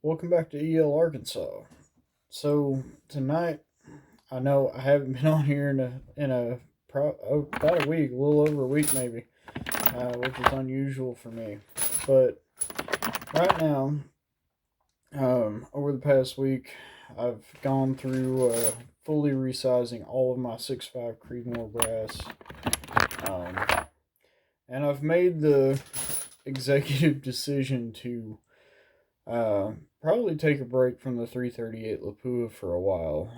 Welcome back to EL Arkansas. So tonight, I know I haven't been on here about a week, a little over a week maybe, which is unusual for me. But right now, over the past week, I've gone through fully resizing all of my 6.5 Creedmoor brass, um, and I've made the executive decision to Uh, probably take a break from the 338 Lapua for a while.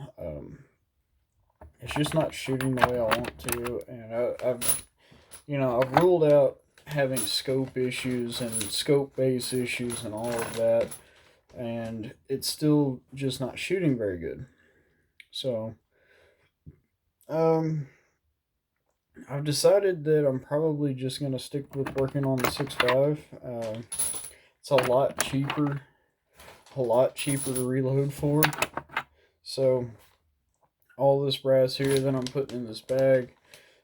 It's just not shooting the way I want to, and I've ruled out having scope issues and scope base issues and all of that, and it's still just not shooting very good. So, um, I've decided that I'm probably just gonna stick with working on the 6.5. It's a lot cheaper to reload for. So all this brass here that I'm putting in this bag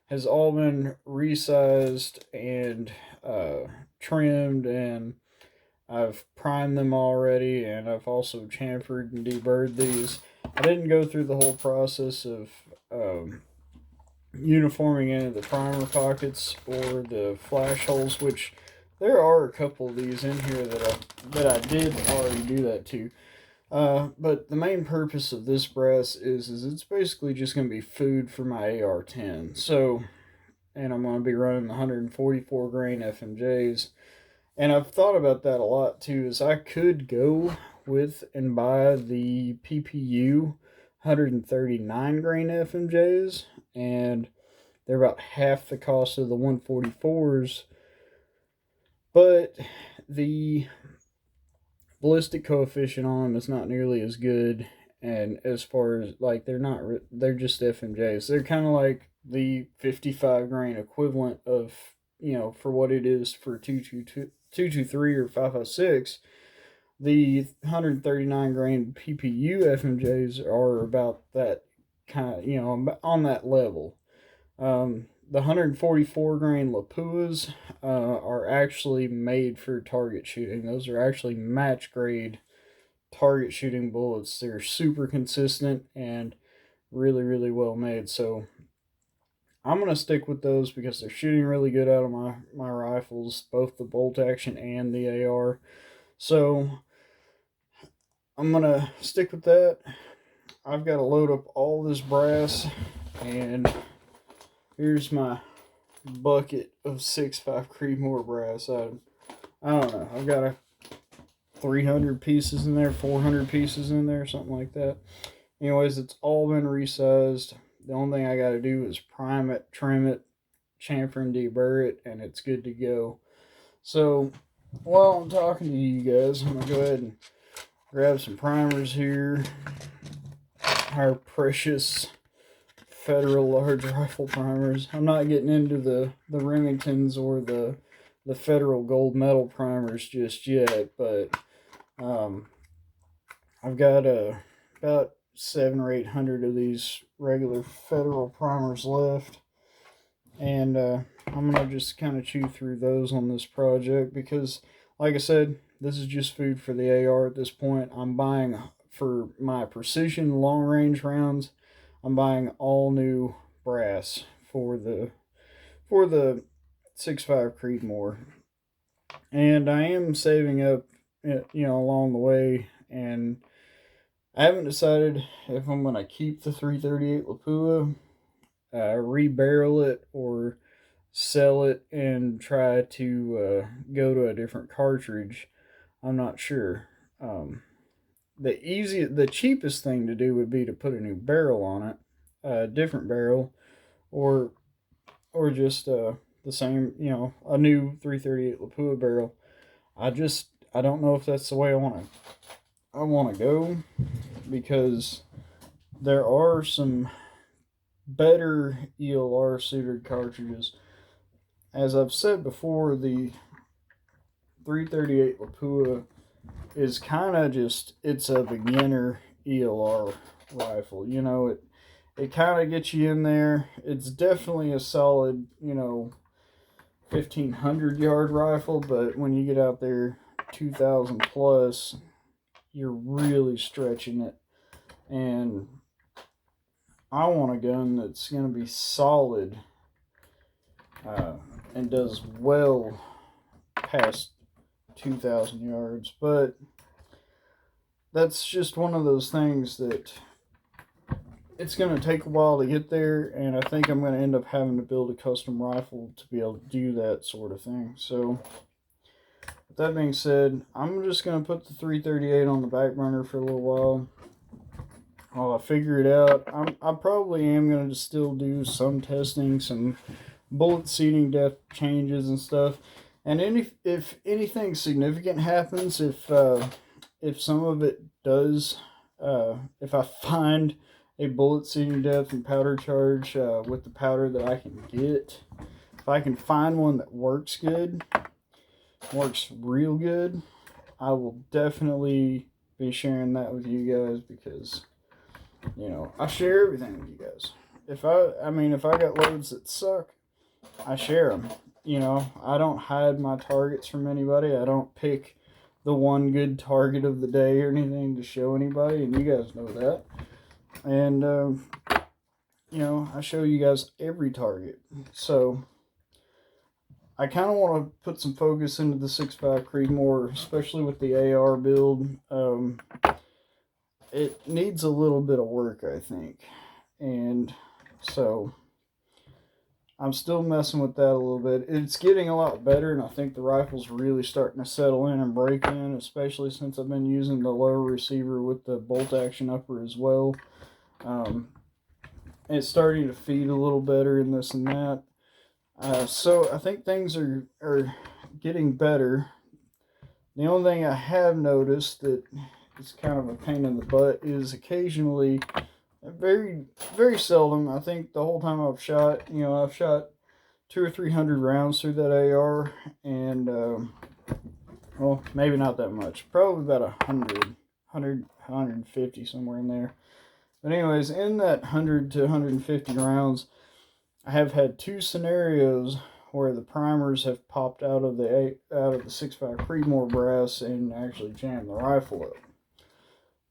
has all been resized and trimmed, and I've primed them already, and I've also chamfered and deburred these. I didn't go through the whole process of uniforming any of the primer pockets or the flash holes, which there are a couple of these in here that I did already do that to. But the main purpose of this brass is it's basically just going to be food for my AR-10. So, and I'm going to be running the 144 grain FMJs. And I've thought about that a lot too, is I could go with and buy the PPU 139 grain FMJs, and they're about half the cost of the 144s, but the ballistic coefficient on them is not nearly as good. And as far as like, they're just FMJs. They're kind of like the 55 grain equivalent of, for what it is for 223 or 556. The 139 grain PPU FMJs are about that kind of, on that level. The 144 grain Lapuas are actually made for target shooting. Those are actually match grade target shooting bullets. They're super consistent and really, really well made. So I'm going to stick with those because they're shooting really good out of my rifles, both the bolt action and the AR. So I'm going to stick with that. I've got to load up all this brass, and here's my bucket of 6.5 Creedmoor brass. I don't know. I've got 300 pieces in there, 400 pieces in there, something like that. Anyways, it's all been resized. The only thing I got to do is prime it, trim it, chamfer and deburr it, and it's good to go. So while I'm talking to you guys, I'm going to go ahead and grab some primers here. Our precious Federal large rifle primers. I'm not getting into the Remingtons or the Federal gold medal primers just yet, but I've got about 700 or 800 of these regular Federal primers left, and I'm gonna just kind of chew through those on this project because, like I said, this is just food for the AR at this point. I'm buying for my precision long range rounds. I'm buying all new brass for the 6.5 Creedmoor, and I am saving up, along the way, and I haven't decided if I'm gonna keep the 338 Lapua, rebarrel it, or sell it and try to go to a different cartridge. I'm not sure. The cheapest thing to do would be to put a new barrel on it, a different barrel, or just the same, a new 338 Lapua barrel. I don't know if that's the way I want to go, because there are some better ELR suited cartridges. As I've said before, the 338 Lapua is kind of just, it's a beginner ELR rifle. It kind of gets you in there. It's definitely a solid, 1,500 yard rifle, but when you get out there 2,000 plus, you're really stretching it. And I want a gun that's going to be solid and does well past 2,000 yards. But that's just one of those things that it's going to take a while to get there, and I think I'm going to end up having to build a custom rifle to be able to do that sort of thing. So, with that being said, I'm just going to put the 338 on the back burner for a little while I figure it out. I probably am going to still do some testing, some bullet seating depth changes and stuff. And if anything significant happens, if some of it does, if I find a bullet seating depth and powder charge with the powder that I can get, if I can find one that works good, works real good, I will definitely be sharing that with you guys, because I share everything with you guys. If I got loads that suck, I share them. I don't hide my targets from anybody. I don't pick the one good target of the day or anything to show anybody, and you guys know that. And I show you guys every target. So I kind of want to put some focus into the 6.5 Creedmoor, especially with the AR build. It needs a little bit of work, I think. And so I'm still messing with that a little bit. It's getting a lot better, and I think the rifle's really starting to settle in and break in, especially since I've been using the lower receiver with the bolt action upper as well. It's starting to feed a little better in this and that. So I think things are getting better. The only thing I have noticed that is kind of a pain in the butt is occasionally, very, very seldom, I think the whole time I've shot, I've shot 200 or 300 rounds through that AR, and, well, maybe not that much, probably about 150, somewhere in there. But anyways, in that 100 to 150 rounds, I have had two scenarios where the primers have popped out of the 6.5 Creedmoor brass and actually jammed the rifle up.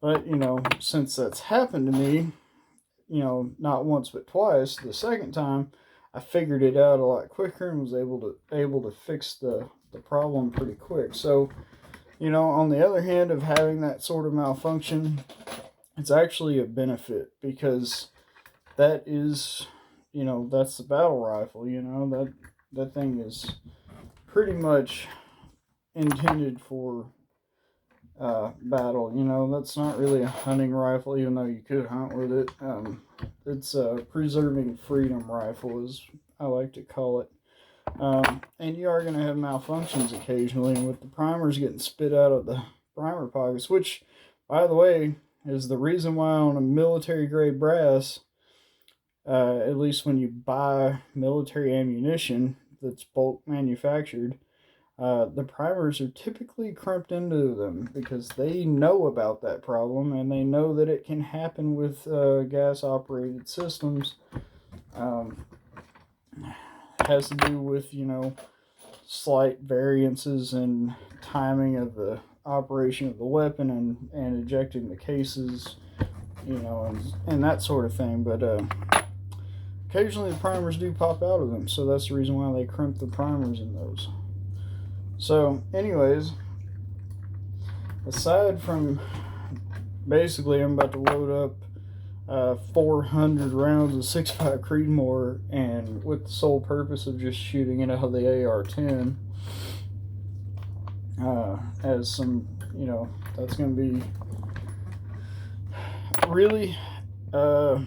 But, since that's happened to me, not once but twice, the second time I figured it out a lot quicker and was able to fix the problem pretty quick. So, on the other hand of having that sort of malfunction, it's actually a benefit, because that is, that's the battle rifle, that thing is pretty much intended for battle. That's not really a hunting rifle, even though you could hunt with it. It's a preserving freedom rifle, as I like to call it. And you are going to have malfunctions occasionally, and with the primers getting spit out of the primer pockets, which, by the way, is the reason why on a military grade brass, at least when you buy military ammunition that's bulk manufactured, the primers are typically crimped into them, because they know about that problem, and they know that it can happen with gas operated systems. It has to do with, slight variances in timing of the operation of the weapon and ejecting the cases, and that sort of thing. But occasionally the primers do pop out of them, so that's the reason why they crimp the primers in those. So anyways, aside from, basically I'm about to load up 400 rounds of 6.5 Creedmoor, and with the sole purpose of just shooting it out of the AR-10, as some, that's going to be really, I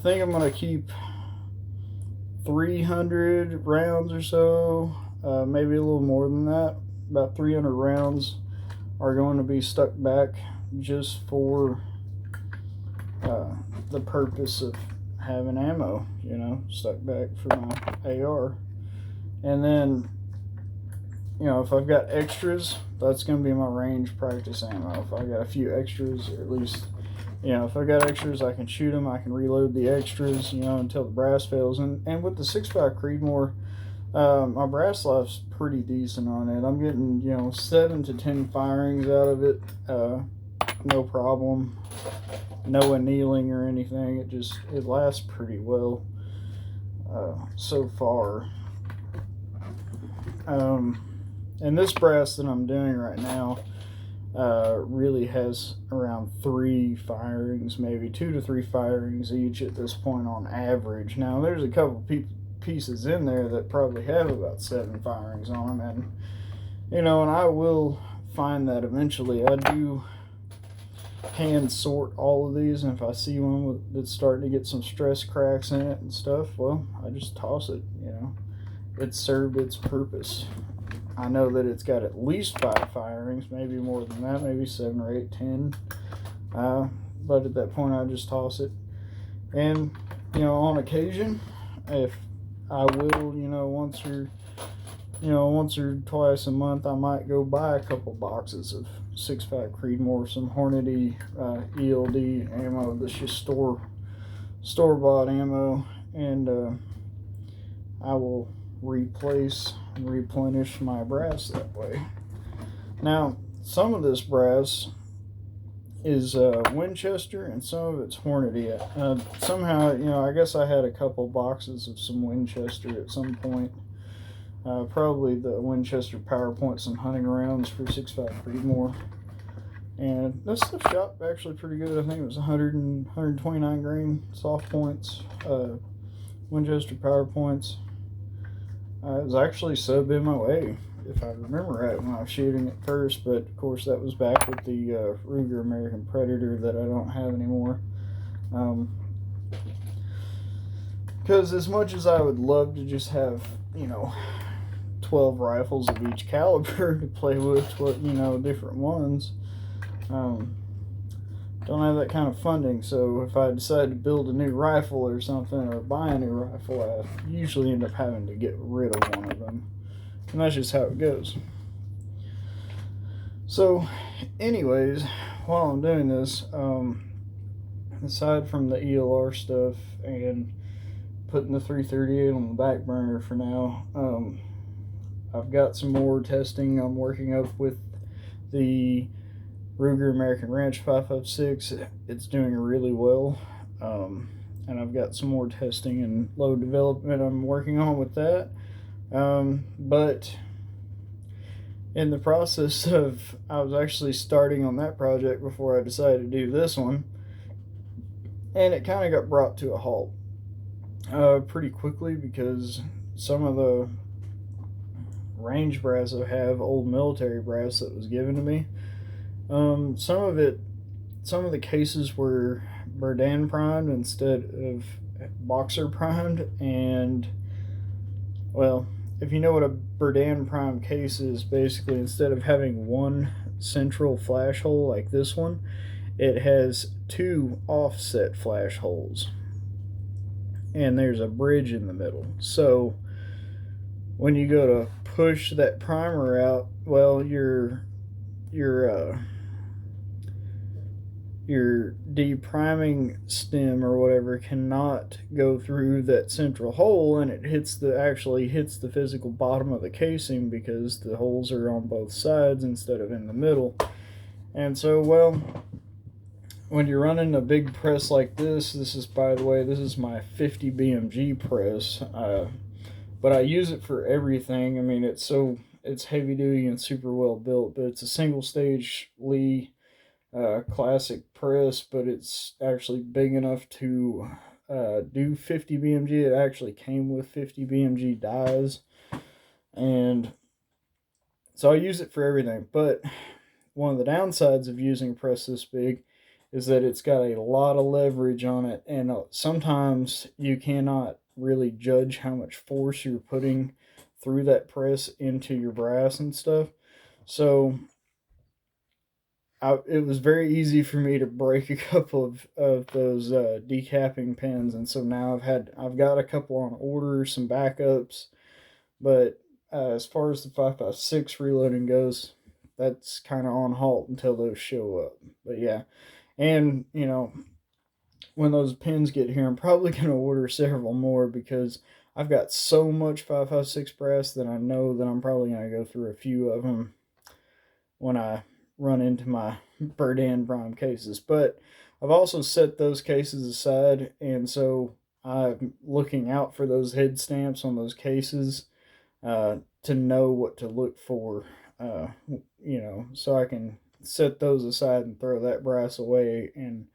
think I'm going to keep 300 rounds or so, maybe a little more than that. About 300 rounds are going to be stuck back just for the purpose of having ammo, stuck back for my AR. And then, if I've got extras, that's going to be my range practice ammo. If I got a few extras, or at least, if I got extras, I can shoot them. I can reload the extras, until the brass fails. And with the 6.5 Creedmoor, my brass life's pretty decent on it. I'm getting, 7 to 10 firings out of it. no problem. No annealing or anything. It lasts pretty well so far. And this brass that I'm doing right now really has around 3 firings, maybe 2 to 3 firings each at this point on average. Now there's a couple pieces in there that probably have about 7 firings on them, and and I will find that eventually. I do hand sort all of these, and if I see one that's starting to get some stress cracks in it and stuff, well, I just toss it. It served its purpose. I know that it's got at least 5 firings, maybe more than that, maybe 7 or 8, 10. But at that point, I just toss it. And on occasion, if I will, once or twice a month, I might go buy a couple boxes of 6.5 Creedmoor, some Hornady ELD ammo. That's just store-bought ammo, and I will replace and replenish my brass that way. Now, some of this brass is Winchester, and some of it's Hornady. Somehow, I guess I had a couple boxes of some Winchester at some point. Probably the Winchester PowerPoint, some hunting rounds for 6.5 Creedmoor. And this stuff shot actually pretty good. I think it was 129 grain soft points, Winchester PowerPoints. It was actually sub MOA, if I remember right, when I was shooting it first. But of course, that was back with the Ruger American Predator that I don't have anymore. Because as much as I would love to just have, 12 rifles of each caliber to play with, different ones, don't have that kind of funding. So if I decide to build a new rifle or something, or buy a new rifle, I usually end up having to get rid of one of them, and that's just how it goes. So anyways, while I'm doing this, aside from the ELR stuff and putting the 338 on the back burner for now, I've got some more testing I'm working up with the Ruger American Ranch 5.56. It's doing really well, and I've got some more testing and load development I'm working on with that. But in the process of, I was actually starting on that project before I decided to do this one, and it kind of got brought to a halt pretty quickly, because some of the range brass I have, old military brass that was given to me, some of the cases were Berdan primed instead of Boxer primed. And well, if you know what a Berdan primed case is, basically instead of having one central flash hole like this one, it has 2 offset flash holes, and there's a bridge in the middle. So when you go to push that primer out, well, your depriming stem or whatever cannot go through that central hole, and it actually hits the physical bottom of the casing, because the holes are on both sides instead of in the middle. And so, well, when you're running a big press like this is, by the way, this is my 50 BMG press, but I use it for everything. I mean, it's heavy duty and super well built, but it's a single stage Lee classic press, but it's actually big enough to do 50 BMG. It actually came with 50 BMG dies, and so I use it for everything. But one of the downsides of using a press this big is that it's got a lot of leverage on it, and sometimes you cannot really judge how much force you're putting through that press into your brass and stuff. So it was very easy for me to break a couple of those decapping pins, and so now I've got a couple on order, some backups, but as far as the 5.56 reloading goes, that's kind of on halt until those show up. But yeah, and when those pins get here, I'm probably going to order several more, because I've got so much 5.56 brass that I know that I'm probably going to go through a few of them when I run into my Berdan prime cases. But I've also set those cases aside, and so I'm looking out for those head stamps on those cases to know what to look for, so I can set those aside and throw that brass away and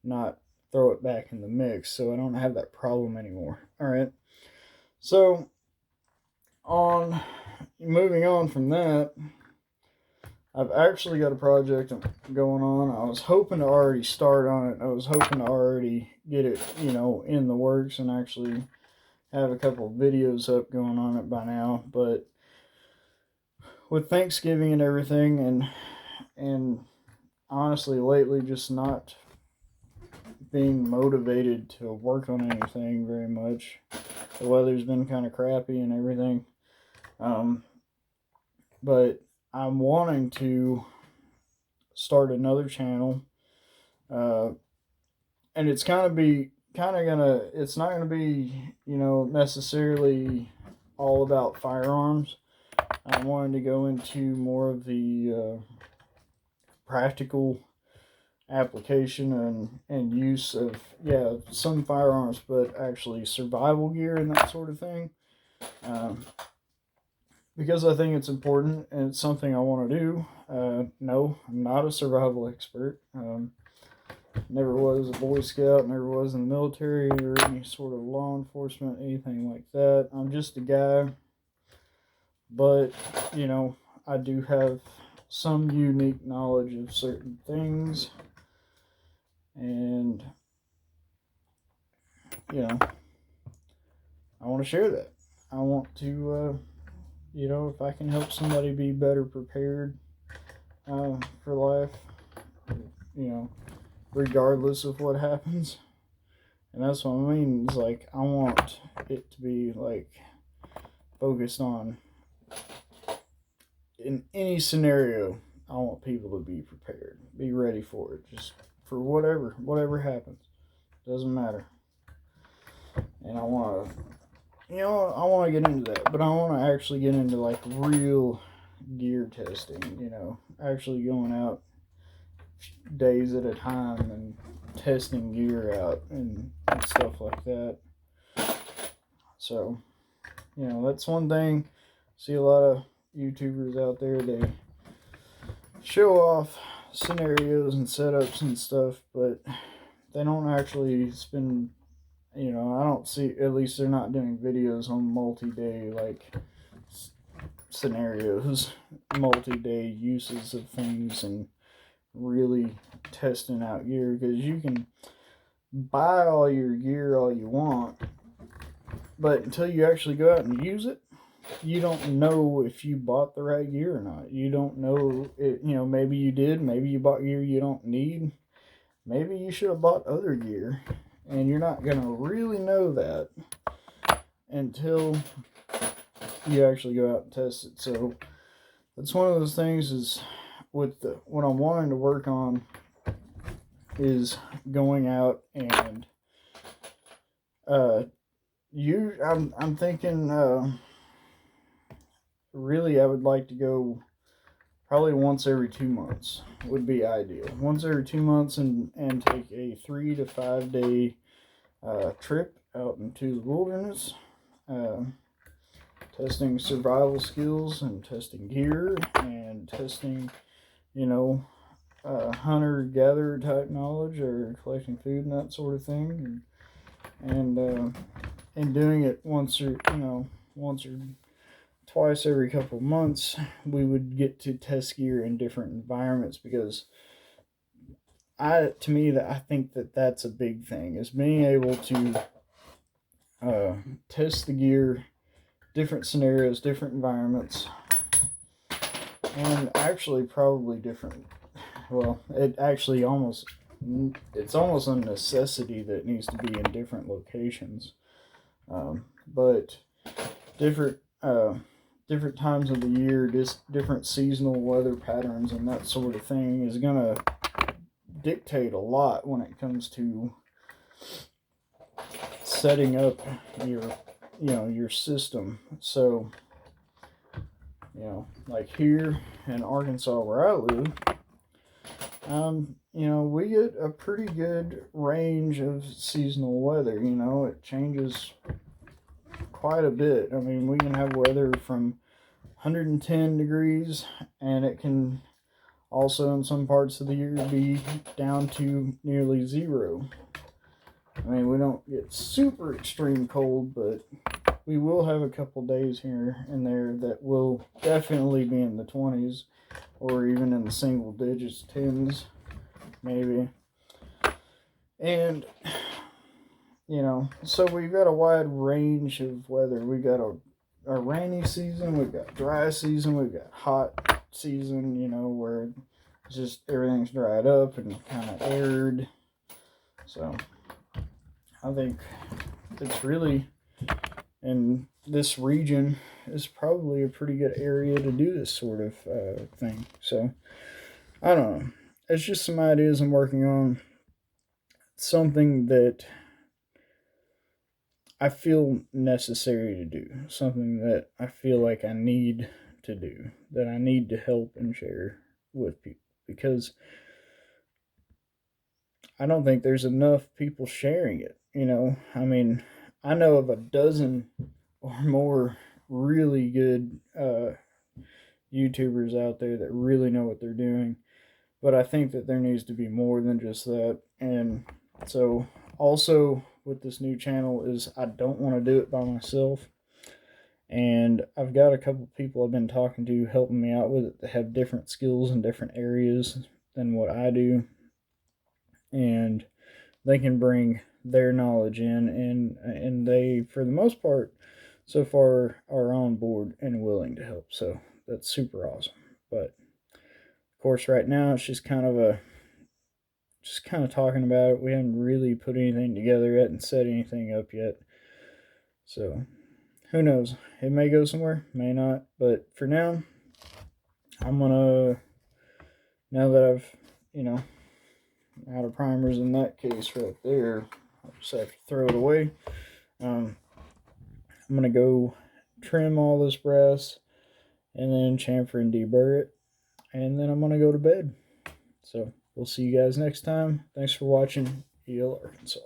not throw it back in the mix, so I don't have that problem anymore. All right. So, on moving on from that, I've actually got a project going on. I was hoping to already start on it. I was hoping to already get it, in the works and actually have a couple of videos up going on it by now. But with Thanksgiving and everything, and honestly lately just not being motivated to work on anything very much. The weather's been kind of crappy and everything. But I'm wanting to start another channel. And it's not gonna be, necessarily all about firearms. I wanted to go into more of the practical application and use of some firearms, but actually survival gear and that sort of thing, because I think it's important and it's something I want to do. No, I'm not a survival expert. Never was a Boy Scout, never was in the military or any sort of law enforcement, anything like that. I'm just a guy, but I do have some unique knowledge of certain things. And, I want to share that. I want to, if I can help somebody be better prepared for life, regardless of what happens. And that's what I mean. It's like, I want it to be, like, focused on, in any scenario, I want people to be prepared, be ready for it, just for whatever happens. Doesn't matter. And I want to get into that, but I want to actually get into like real gear testing, actually going out days at a time and testing gear out and stuff like that. So, that's one thing. See a lot of YouTubers out there, they show off scenarios and setups and stuff, but they don't actually spend, I don't see, at least they're not doing videos on multi-day, like, scenarios, multi-day uses of things, and really testing out gear, because you can buy all your gear all you want, but until you actually go out and use it, you don't know if you bought the right gear or not. You don't know it, maybe you did, maybe you bought gear you don't need, maybe you should have bought other gear, and you're not going to really know that until you actually go out and test it. So that's one of those things, is with what I'm wanting to work on is going out and I'm thinking really I would like to go probably once every 2 months would be ideal. Once every 2 months, and take a 3 to 5 day trip out into the wilderness, testing survival skills and testing gear and testing, hunter-gatherer type knowledge, or collecting food and that sort of thing, and doing it once or twice every couple months. We would get to test gear in different environments, because I think that's a big thing, is being able to test the gear, different scenarios, different environments, and actually probably different. Well, it's almost a necessity that it needs to be in different locations, but different times of the year, just different seasonal weather patterns and that sort of thing is gonna dictate a lot when it comes to setting up your system. So, like here in Arkansas where I live, You know, we get a pretty good range of seasonal weather. You know, it changes quite a bit. I mean, we can have weather from 110 degrees, and it can also in some parts of the year be down to nearly zero. I mean, we don't get super extreme cold, but we will have a couple days here and there that will definitely be in the 20s or even in the single digits, 10s, maybe. And, you know, so we've got a wide range of weather. We got a rainy season, we've got dry season, we've got hot season, you know, where it's just everything's dried up and kind of arid. So I think it's really, in this region, is probably a pretty good area to do this sort of thing. So I don't know. It's just some ideas I'm working on. Something that I feel necessary to do. Something that I feel like I need to do. That I need to help and share with people. Because I don't think there's enough people sharing it. You know, I mean, I know of a dozen or more really good YouTubers out there that really know what they're doing. But I think that there needs to be more than just that. And so, also with this new channel, is I don't want to do it by myself. And I've got a couple people I've been talking to helping me out with it that have different skills in different areas than what I do. And they can bring their knowledge in, and they, for the most part, so far are on board and willing to help. So that's super awesome. But of course, right now it's just kind of talking about it. We haven't really put anything together yet and set anything up yet. So who knows? It may go somewhere, may not. But for now, I'm gonna, now that I've, you know, out of primers in that case right there, I'll just have to throw it away. I'm gonna go trim all this brass and then chamfer and deburr it, and then I'm gonna go to bed. So we'll see you guys next time. Thanks for watching. Eel, Arkansas.